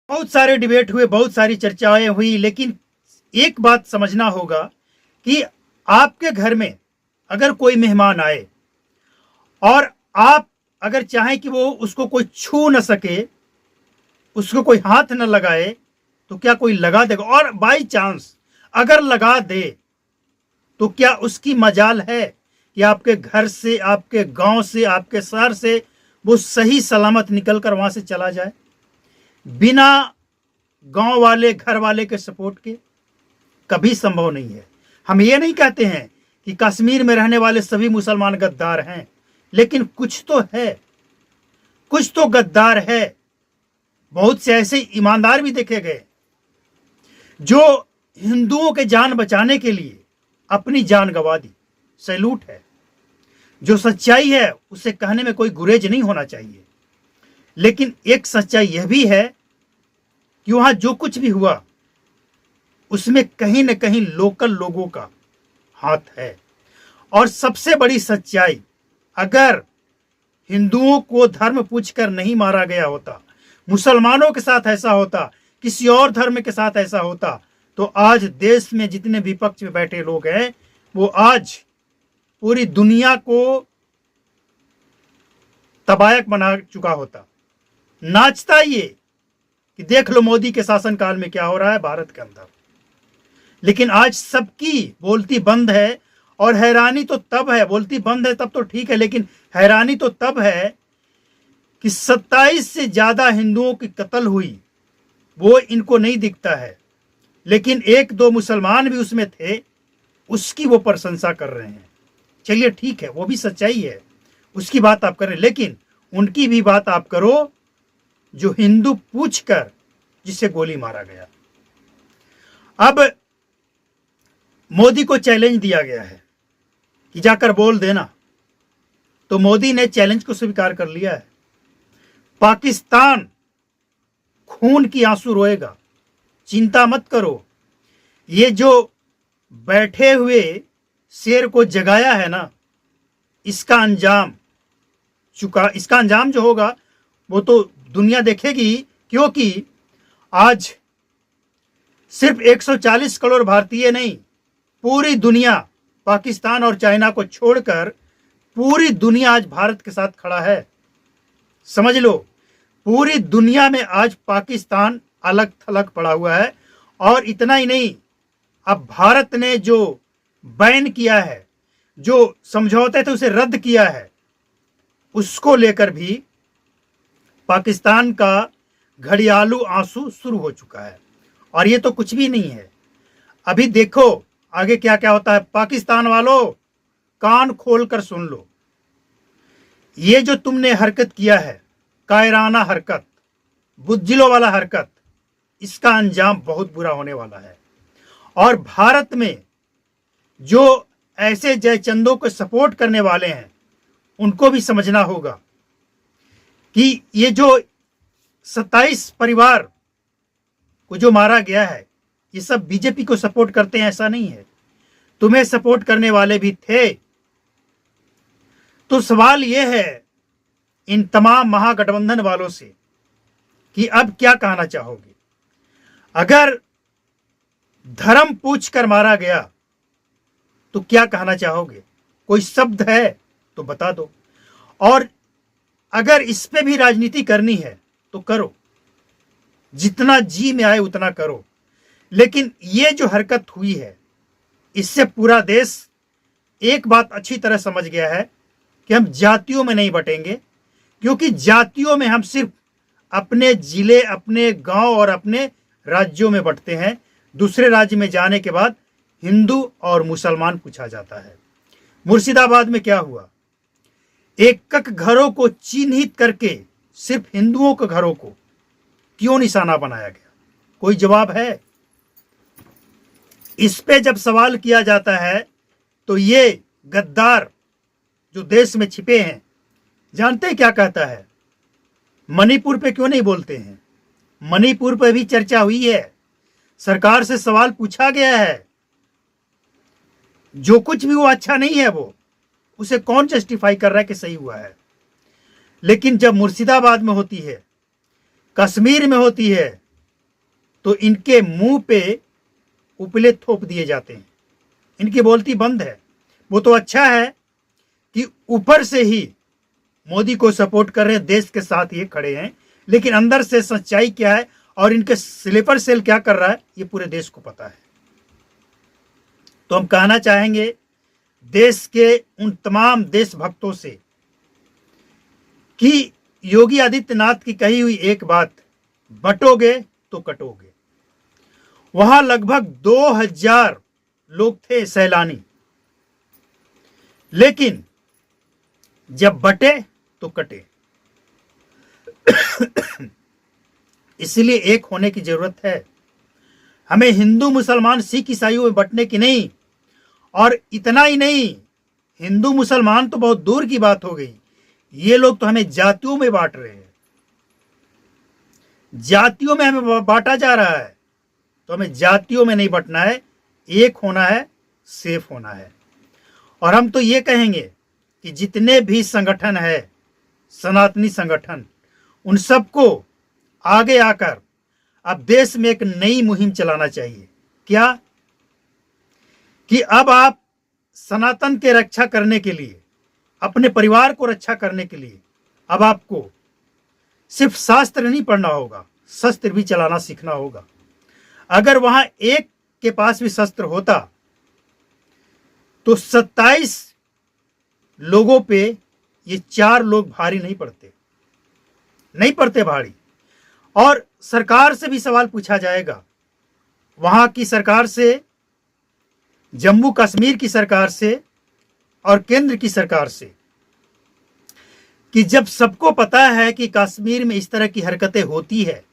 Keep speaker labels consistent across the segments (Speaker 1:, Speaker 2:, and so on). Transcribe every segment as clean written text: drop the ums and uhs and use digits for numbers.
Speaker 1: बहुत सारे डिबेट हुए, बहुत सारी चर्चाएं हुई, लेकिन एक बात समझना होगा कि आपके घर में अगर कोई मेहमान आए और आप अगर चाहें कि वो उसको कोई छू न सके, उसको कोई हाथ न लगाए, तो क्या कोई लगा देगा? और बाई चांस अगर लगा दे तो क्या उसकी मजाल है कि आपके घर से, आपके गांव से, आपके शहर से वो सही सलामत निकल कर वहां से चला जाए बिना गांव वाले, घर वाले के सपोर्ट के? कभी संभव नहीं है। हम ये नहीं कहते हैं कि कश्मीर में रहने वाले सभी मुसलमान गद्दार हैं, लेकिन कुछ तो है, कुछ तो गद्दार है। बहुत से ऐसे ईमानदार भी देखे गए जो हिंदुओं के जान बचाने के लिए अपनी जान गंवा दी। सैल्यूट है। जो सच्चाई है उसे कहने में कोई गुरेज नहीं होना चाहिए। लेकिन एक सच्चाई यह भी है कि वहां जो कुछ भी हुआ उसमें कहीं न कहीं लोकल लोगों का हाथ है। और सबसे बड़ी सच्चाई, अगर हिंदुओं को धर्म पूछकर नहीं मारा गया होता, मुसलमानों के साथ ऐसा होता, किसी और धर्म के साथ ऐसा होता, तो आज देश में जितने विपक्ष में बैठे लोग हैं वो आज पूरी दुनिया को तबायक बना चुका होता। नाचता ये कि देख लो मोदी के शासनकाल में क्या हो रहा है भारत के अंदर। लेकिन आज सबकी बोलती बंद है। और हैरानी तो तब है, बोलती बंद है तब तो ठीक है, लेकिन हैरानी तो तब है कि 27 से ज्यादा हिंदुओं की कत्ल हुई, वो इनको नहीं दिखता है। लेकिन एक दो मुसलमान भी उसमें थे, उसकी वो प्रशंसा कर रहे हैं। चलिए ठीक है, वो भी सच्चाई है, उसकी बात आप करें, लेकिन उनकी भी बात आप करो जो हिंदू पूछकर जिसे गोली मारा गया। अब मोदी को चैलेंज दिया गया है कि जाकर बोल देना, तो मोदी ने चैलेंज को स्वीकार कर लिया है। पाकिस्तान खून की आंसू रोएगा, चिंता मत करो। ये जो बैठे हुए शेर को जगाया है ना, इसका अंजाम जो होगा वो तो दुनिया देखेगी। क्योंकि आज सिर्फ 140 करोड़ भारतीय नहीं, पूरी दुनिया, पाकिस्तान और चाइना को छोड़कर पूरी दुनिया आज भारत के साथ खड़ा है। समझ लो, पूरी दुनिया में आज पाकिस्तान अलग थलग पड़ा हुआ है। और इतना ही नहीं, अब भारत ने जो बैन किया है, जो समझौते थे उसे रद्द किया है, उसको लेकर भी पाकिस्तान का घड़ियालू आंसू शुरू हो चुका है। और ये तो कुछ भी नहीं है, अभी देखो आगे क्या क्या होता है। पाकिस्तान वालों, कान खोलकर सुन लो। ये जो तुमने हरकत किया है, कायराना हरकत, बुज्जिलों वाला हरकत, इसका अंजाम बहुत बुरा होने वाला है। और भारत में जो ऐसे जयचंदों को सपोर्ट करने वाले हैं, उनको भी समझना होगा कि ये जो 27 परिवार को जो मारा गया है, ये सब बीजेपी को सपोर्ट करते हैं ऐसा नहीं है, तुम्हें सपोर्ट करने वाले भी थे। तो सवाल यह है इन तमाम महागठबंधन वालों से कि अब क्या कहना चाहोगे? अगर धर्म पूछकर मारा गया तो क्या कहना चाहोगे? कोई शब्द है तो बता दो। और अगर इस पे भी राजनीति करनी है तो करो, जितना जी में आए उतना करो। लेकिन ये जो हरकत हुई है, इससे पूरा देश एक बात अच्छी तरह समझ गया है कि हम जातियों में नहीं बटेंगे। क्योंकि जातियों में हम सिर्फ अपने जिले, अपने गांव और अपने राज्यों में बंटते हैं। दूसरे राज्य में जाने के बाद हिंदू और मुसलमान पूछा जाता है। मुर्शिदाबाद में क्या हुआ? एक घरों को चिन्हित करके सिर्फ हिंदुओं के घरों को क्यों निशाना बनाया गया? कोई जवाब है? इस पे जब सवाल किया जाता है तो ये गद्दार जो देश में छिपे हैं, जानते हैं क्या कहता है? मणिपुर पे क्यों नहीं बोलते हैं? मणिपुर पे भी चर्चा हुई है, सरकार से सवाल पूछा गया है। जो कुछ भी वो अच्छा नहीं है, वो उसे कौन जस्टिफाई कर रहा है कि सही हुआ है? लेकिन जब मुर्शिदाबाद में होती है, कश्मीर में होती है, तो इनके मुंह पे उपले थोप दिए जाते हैं, इनकी बोलती बंद है। वो तो अच्छा है कि ऊपर से ही मोदी को सपोर्ट कर रहे हैं, देश के साथ ये खड़े हैं, लेकिन अंदर से सच्चाई क्या है और इनके स्लीपर सेल क्या कर रहा है ये पूरे देश को पता है। तो हम कहना चाहेंगे देश के उन तमाम देशभक्तों से कि योगी आदित्यनाथ की कही हुई एक बात, बटोगे तो कटोगे। वहां लगभग 2000 लोग थे सैलानी, लेकिन जब बटे तो कटे। इसलिए एक होने की जरूरत है। हमें हिंदू मुसलमान सिख ईसाइयों में बंटने की नहीं, और इतना ही नहीं, हिंदू मुसलमान तो बहुत दूर की बात हो गई, ये लोग तो हमें जातियों में बांट रहे हैं। जातियों में हमें बांटा जा रहा है, तो हमें जातियों में नहीं बंटना है, एक होना है, सेफ होना है। और हम तो ये कहेंगे कि जितने भी संगठन है, सनातनी संगठन, उन सबको आगे आकर अब देश में एक नई मुहिम चलाना चाहिए। क्या कि अब आप सनातन के रक्षा करने के लिए, अपने परिवार को रक्षा करने के लिए अब आपको सिर्फ शास्त्र नहीं पढ़ना होगा, शस्त्र भी चलाना सीखना होगा। अगर वहां एक के पास भी शस्त्र होता तो 27 लोगों पे ये 4 लोग भारी नहीं पड़ते भारी। और सरकार से भी सवाल पूछा जाएगा, वहां की सरकार से, जम्मू कश्मीर की सरकार से और केंद्र की सरकार से, कि जब सबको पता है कि कश्मीर में इस तरह की हरकतें होती है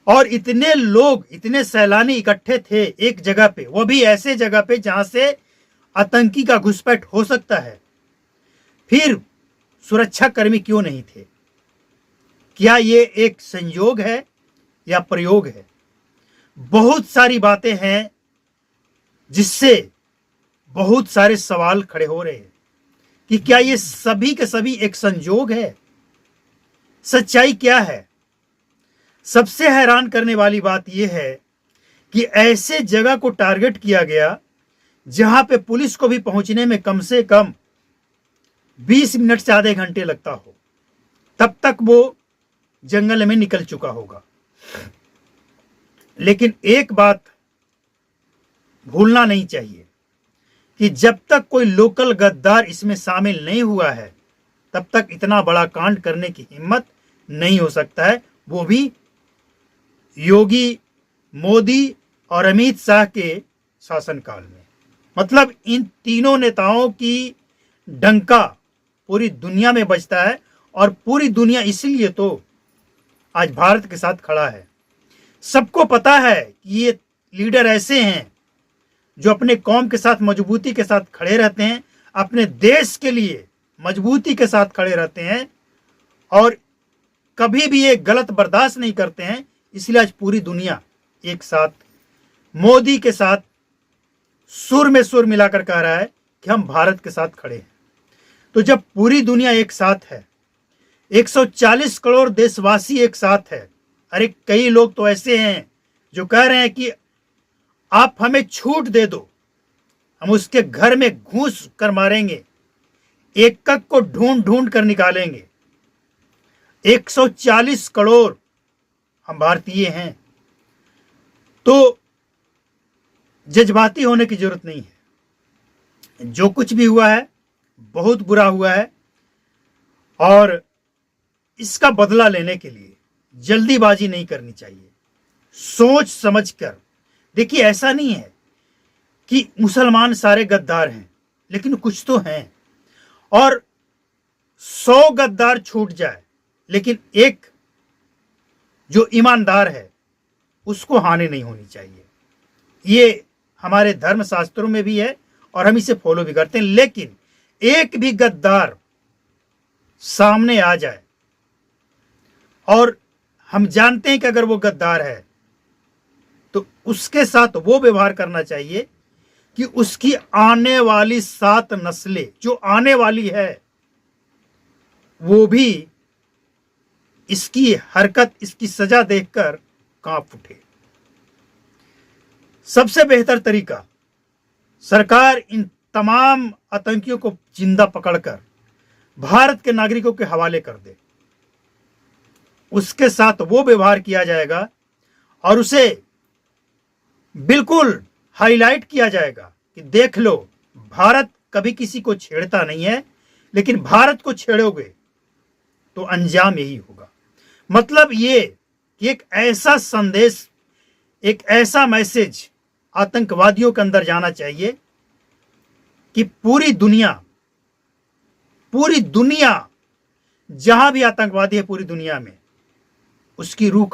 Speaker 1: और इतने लोग, इतने सैलानी इकट्ठे थे एक जगह पे, वो भी ऐसे जगह पे जहां से आतंकी का घुसपैठ हो सकता है, फिर सुरक्षाकर्मी क्यों नहीं थे? क्या ये एक संयोग है या प्रयोग है? बहुत सारी बातें हैं जिससे बहुत सारे सवाल खड़े हो रहे हैं कि क्या ये सभी के सभी एक संयोग है? सच्चाई क्या है? सबसे हैरान करने वाली बात यह है कि ऐसे जगह को टारगेट किया गया जहां पे पुलिस को भी पहुंचने में कम से कम 20 मिनट से आधे घंटे लगता हो, तब तक वो जंगल में निकल चुका होगा। लेकिन एक बात भूलना नहीं चाहिए कि जब तक कोई लोकल गद्दार इसमें शामिल नहीं हुआ है, तब तक इतना बड़ा कांड करने की हिम्मत नहीं हो सकता है, वो भी योगी, मोदी और अमित शाह के शासनकाल में। मतलब इन तीनों नेताओं की डंका पूरी दुनिया में बजता है, और पूरी दुनिया इसलिए तो आज भारत के साथ खड़ा है। सबको पता है कि ये लीडर ऐसे हैं जो अपने कौम के साथ मजबूती के साथ खड़े रहते हैं, अपने देश के लिए मजबूती के साथ खड़े रहते हैं, और कभी भी ये गलत बर्दाश्त नहीं करते हैं। इसलिए आज पूरी दुनिया एक साथ मोदी के साथ सुर में सुर मिलाकर कह रहा है कि हम भारत के साथ खड़े हैं। तो जब पूरी दुनिया एक साथ है, 140 करोड़ देशवासी एक साथ है, अरे कई लोग तो ऐसे हैं जो कह रहे हैं कि आप हमें छूट दे दो, हम उसके घर में घुस कर मारेंगे, एक एक को ढूंढ ढूंढ कर निकालेंगे। 140 करोड़ हम भारतीय हैं, तो जज्बाती होने की जरूरत नहीं है। जो कुछ भी हुआ है बहुत बुरा हुआ है, और इसका बदला लेने के लिए जल्दीबाजी नहीं करनी चाहिए, सोच समझकर। देखिए, ऐसा नहीं है कि मुसलमान सारे गद्दार हैं, लेकिन कुछ तो हैं, और 100 गद्दार छूट जाए लेकिन एक जो ईमानदार है उसको हानि नहीं होनी चाहिए। ये हमारे धर्म शास्त्रों में भी है और हम इसे फॉलो भी करते हैं। लेकिन एक भी गद्दार सामने आ जाए और हम जानते हैं कि अगर वो गद्दार है तो उसके साथ वो व्यवहार करना चाहिए कि उसकी आने वाली 7 नस्लें जो आने वाली है वो भी इसकी हरकत, इसकी सजा देखकर कांप उठे। सबसे बेहतर तरीका, सरकार इन तमाम आतंकियों को जिंदा पकड़कर भारत के नागरिकों के हवाले कर दे। उसके साथ वो व्यवहार किया जाएगा और उसे बिल्कुल हाईलाइट किया जाएगा कि देख लो, भारत कभी किसी को छेड़ता नहीं है, लेकिन भारत को छेड़ोगे तो अंजाम यही होगा। मतलब ये कि एक ऐसा संदेश, एक ऐसा मैसेज आतंकवादियों के अंदर जाना चाहिए कि पूरी दुनिया जहां भी आतंकवादी है पूरी दुनिया में, उसकी रूह